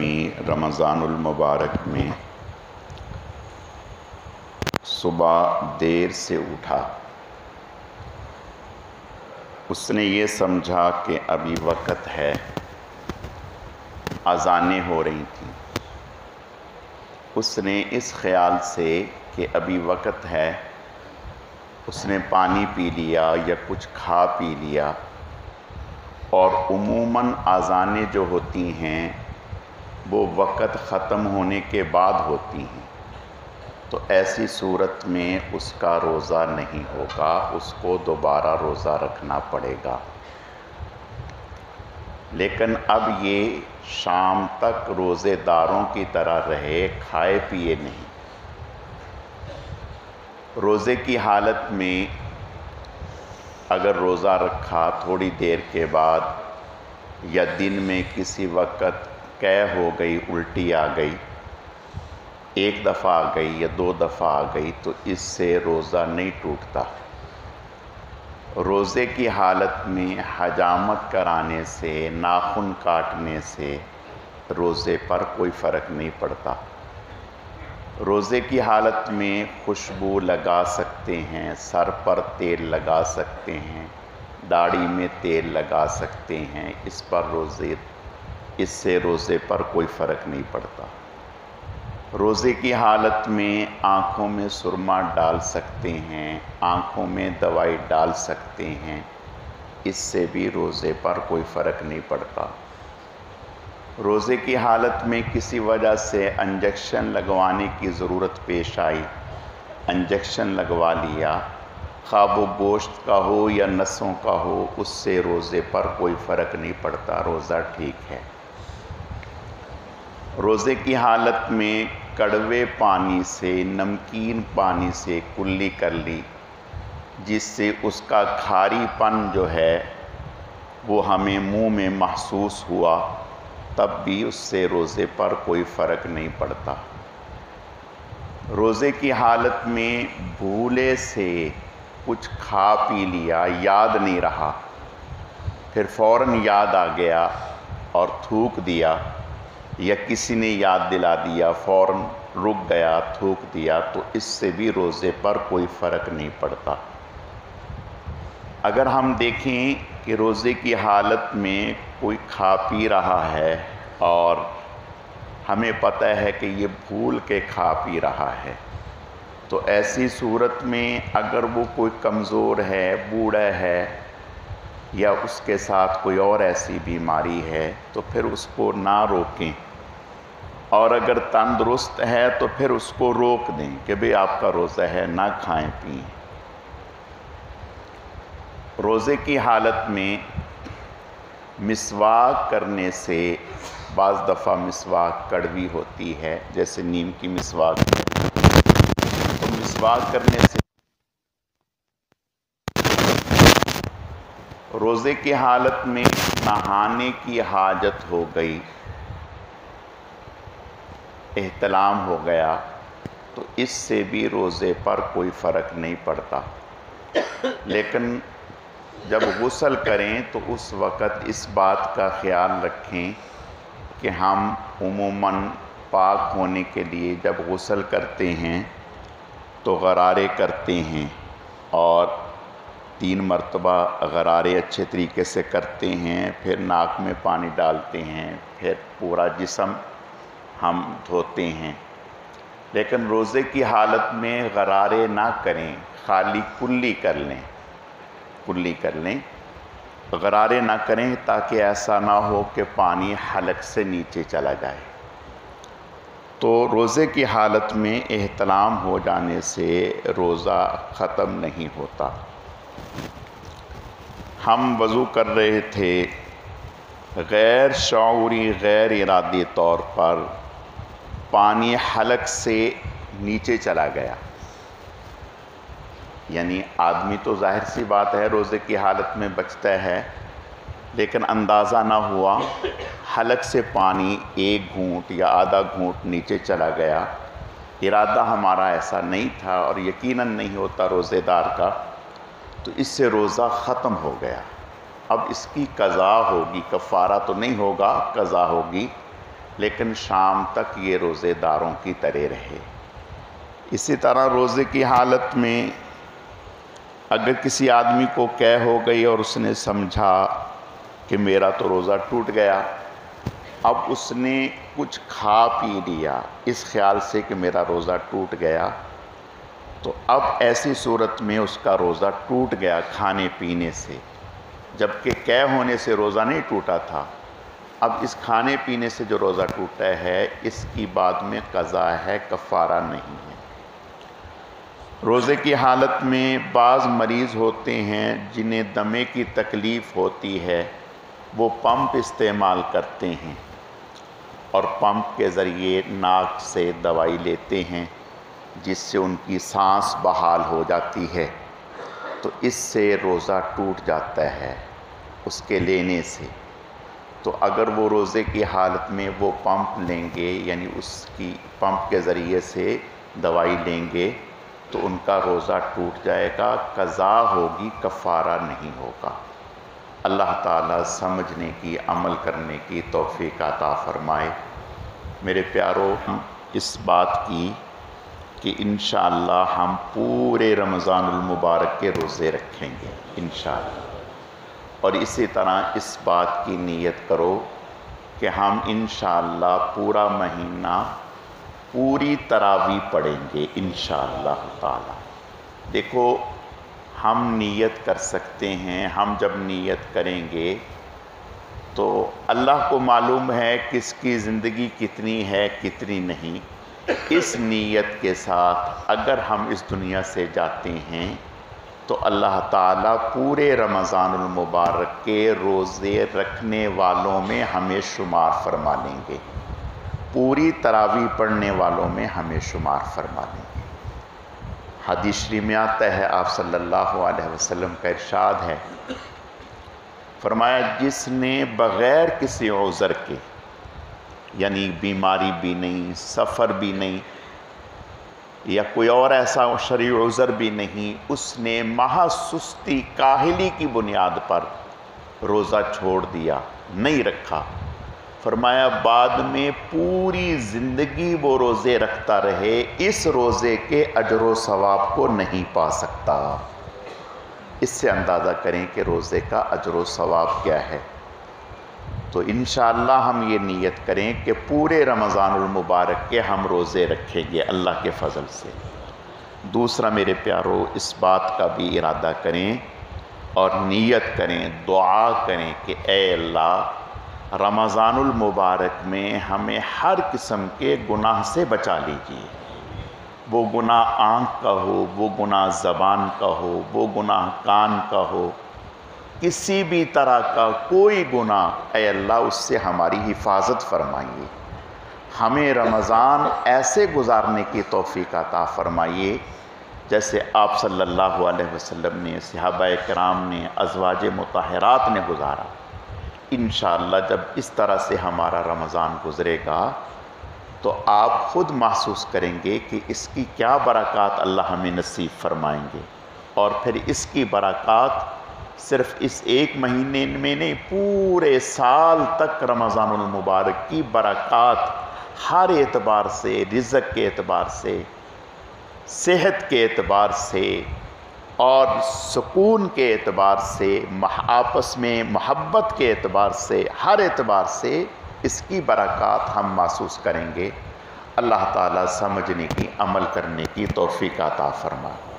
آدمی رمضان المبارک میں صبح دیر سے اٹھا، اس نے یہ سمجھا کہ ابھی وقت ہے، اذانیں ہو رہی تھیں۔ اس نے اس خیال سے کہ ابھی وقت ہے، اس نے پانی پی لیا یا کچھ کھا پی لیا، اور عموماً اذانیں جو ہوتی ہیں وہ وقت ختم ہونے کے بعد ہوتی ہیں، تو ایسی صورت میں اس کا روزہ نہیں ہوگا، اس کو دوبارہ روزہ رکھنا پڑے گا۔ لیکن اب یہ شام تک روزے داروں کی طرح رہے، کھائے پیے نہیں۔ روزے کی حالت میں اگر روزہ رکھا تھوڑی دیر کے بعد یا دن میں کسی وقت قے ہو گئی، الٹی آ گئی، ایک دفعہ آ گئی یا دو دفعہ آ گئی، تو اس سے روزہ نہیں ٹوٹتا۔ روزے کی حالت میں حجامت کرانے سے، ناخن کاٹنے سے روزے پر کوئی فرق نہیں پڑتا۔ روزے کی حالت میں خوشبو لگا سکتے ہیں، سر پر تیل لگا سکتے ہیں، داڑھی میں تیل لگا سکتے ہیں، اس سے روزے پر کوئی فرق نہیں پڑتا۔ روزے کی حالت میں آنکھوں میں سرما ڈال سکتے ہیں، آنکھوں میں دوائی ڈال سکتے ہیں، اس سے بھی روزے پر کوئی فرق نہیں پڑتا۔ روزے کی حالت میں کسی وجہ سے انجیکشن لگوانے کی ضرورت پیش آئی، انجیکشن لگوا لیا، خواہ وہ گوشت کا ہو یا نسوں کا ہو، اس سے روزے پر کوئی فرق نہیں پڑتا، روزہ ٹھیک ہے۔ روزے کی حالت میں کڑوے پانی سے، نمکین پانی سے کلی کر لی، جس سے اس کا کھاری پن جو ہے وہ ہمیں منہ میں محسوس ہوا، تب بھی اس سے روزے پر کوئی فرق نہیں پڑتا۔ روزے کی حالت میں بھولے سے کچھ کھا پی لیا، یاد نہیں رہا، پھر فوراً یاد آ گیا اور تھوک دیا، یا کسی نے یاد دلا دیا، فوراً رک گیا، تھوک دیا، تو اس سے بھی روزے پر کوئی فرق نہیں پڑتا۔ اگر ہم دیکھیں کہ روزے کی حالت میں کوئی کھا پی رہا ہے اور ہمیں پتہ ہے کہ یہ بھول کے کھا پی رہا ہے، تو ایسی صورت میں اگر وہ کوئی کمزور ہے، بوڑھا ہے، یا اس کے ساتھ کوئی اور ایسی بیماری ہے، تو پھر اس کو نہ روکیں، اور اگر تندرست ہے تو پھر اس کو روک دیں کہ بھئی آپ کا روزہ ہے، نہ کھائیں پئیں۔ روزے کی حالت میں مسواک کرنے سے بعض دفعہ مسواک کڑوی ہوتی ہے، جیسے نیم کی مسواک، تو مسواک کرنے سے روزے کی حالت میں نہانے کی حاجت ہو گئی، احتلام ہو گیا، تو اس سے بھی روزے پر کوئی فرق نہیں پڑتا۔ لیکن جب غسل کریں تو اس وقت اس بات کا خیال رکھیں کہ ہم عموماً پاک ہونے کے لیے جب غسل کرتے ہیں تو غرارے کرتے ہیں، اور 3 مرتبہ غرارے اچھے طریقے سے کرتے ہیں، پھر ناک میں پانی ڈالتے ہیں، پھر پورا جسم ہم دھوتے ہیں۔ لیکن روزے کی حالت میں غرارے نہ کریں، خالی کلی کر لیں، غرارے نہ کریں، تاکہ ایسا نہ ہو کہ پانی حلق سے نیچے چلا جائے۔ تو روزے کی حالت میں احتلام ہو جانے سے روزہ ختم نہیں ہوتا۔ ہم وضو کر رہے تھے، غیر شعوری، غیر ارادی طور پر پانی حلق سے نیچے چلا گیا، یعنی آدمی تو ظاہر سی بات ہے روزے کی حالت میں بچتا ہے، لیکن اندازہ نہ ہوا، حلق سے پانی 1 گھونٹ یا آدھا گھونٹ نیچے چلا گیا، ارادہ ہمارا ایسا نہیں تھا اور یقیناً نہیں ہوتا روزے دار کا، تو اس سے روزہ ختم ہو گیا۔ اب اس کی قضا ہوگی، کفارہ تو نہیں ہوگا، قضا ہوگی، لیکن شام تک یہ روزے داروں کی طرح رہے۔ اسی طرح روزے کی حالت میں اگر کسی آدمی کو قے ہو گئی اور اس نے سمجھا کہ میرا تو روزہ ٹوٹ گیا، اب اس نے کچھ کھا پی لیا اس خیال سے کہ میرا روزہ ٹوٹ گیا، تو اب ایسی صورت میں اس کا روزہ ٹوٹ گیا کھانے پینے سے، جبکہ قے ہونے سے روزہ نہیں ٹوٹا تھا۔ اب اس کھانے پینے سے جو روزہ ٹوٹا ہے اس کی بعد میں قضا ہے، کفارہ نہیں ہے۔ روزے کی حالت میں بعض مریض ہوتے ہیں جنہیں دمے کی تکلیف ہوتی ہے، وہ پمپ استعمال کرتے ہیں اور پمپ کے ذریعے ناک سے دوائی لیتے ہیں جس سے ان کی سانس بحال ہو جاتی ہے، تو اس سے روزہ ٹوٹ جاتا ہے اس کے لینے سے۔ تو اگر وہ روزے کی حالت میں وہ پمپ لیں گے، یعنی اس کی پمپ کے ذریعے سے دوائی لیں گے، تو ان کا روزہ ٹوٹ جائے گا، قضا ہوگی، کفارہ نہیں ہوگا۔ اللہ تعالیٰ سمجھنے کی، عمل کرنے کی توفیق عطا فرمائے۔ میرے پیارو، ہم اس بات کی کہ انشاءاللہ ہم پورے رمضان المبارک کے روزے رکھیں گے انشاءاللہ، اور اسی طرح اس بات کی نیت کرو کہ ہم انشاءاللہ پورا مہینہ پوری تراویح پڑھیں گے انشاءاللہ تعالی۔ دیکھو، ہم نیت کر سکتے ہیں، ہم جب نیت کریں گے تو اللہ کو معلوم ہے کس کی زندگی کتنی ہے کتنی نہیں۔ اس نیت کے ساتھ اگر ہم اس دنیا سے جاتے ہیں تو اللہ تعالیٰ پورے رمضان المبارک کے روزے رکھنے والوں میں ہمیں شمار فرما لیں گے، پوری تراویح پڑھنے والوں میں ہمیں شمار فرما لیں گے۔ حدیث شریف میں آتا ہے، آپ صلی اللہ علیہ وسلم کا ارشاد ہے، فرمایا جس نے بغیر کسی عذر کے، یعنی بیماری بھی نہیں، سفر بھی نہیں، یا کوئی اور ایسا شرعی عذر بھی نہیں، اس نے محض سستی کاہلی کی بنیاد پر روزہ چھوڑ دیا، نہیں رکھا، فرمایا بعد میں پوری زندگی وہ روزے رکھتا رہے، اس روزے کے اجر و ثواب کو نہیں پا سکتا۔ اس سے اندازہ کریں کہ روزے کا اجر و ثواب کیا ہے۔ تو انشاءاللہ ہم یہ نیت کریں کہ پورے رمضان المبارک کے ہم روزے رکھیں گے اللہ کے فضل سے۔ دوسرا میرے پیارو، اس بات کا بھی ارادہ کریں اور نیت کریں، دعا کریں کہ اے اللہ رمضان المبارک میں ہمیں ہر قسم کے گناہ سے بچا لیجیے، وہ گناہ آنکھ کا ہو، وہ گناہ زبان کا ہو، وہ گناہ کان کا ہو، کسی بھی طرح کا کوئی گناہ، اے اللہ اس سے ہماری حفاظت فرمائیے۔ ہمیں رمضان ایسے گزارنے کی توفیق عطا فرمائیے جیسے آپ صلی اللہ علیہ وسلم نے، صحابہ کرام نے، ازواج مطہرات نے گزارا۔ انشاءاللہ جب اس طرح سے ہمارا رمضان گزرے گا تو آپ خود محسوس کریں گے کہ اس کی کیا برکات اللہ ہمیں نصیب فرمائیں گے، اور پھر اس کی برکات صرف اس ایک مہینے میں نہیں، پورے سال تک رمضان المبارک کی برکات ہر اعتبار سے، رزق کے اعتبار سے، صحت کے اعتبار سے اور سکون کے اعتبار سے، آپس میں محبت کے اعتبار سے، ہر اعتبار سے اس کی برکات ہم محسوس کریں گے۔ اللہ تعالیٰ سمجھنے کی، عمل کرنے کی توفیق عطا فرمائے۔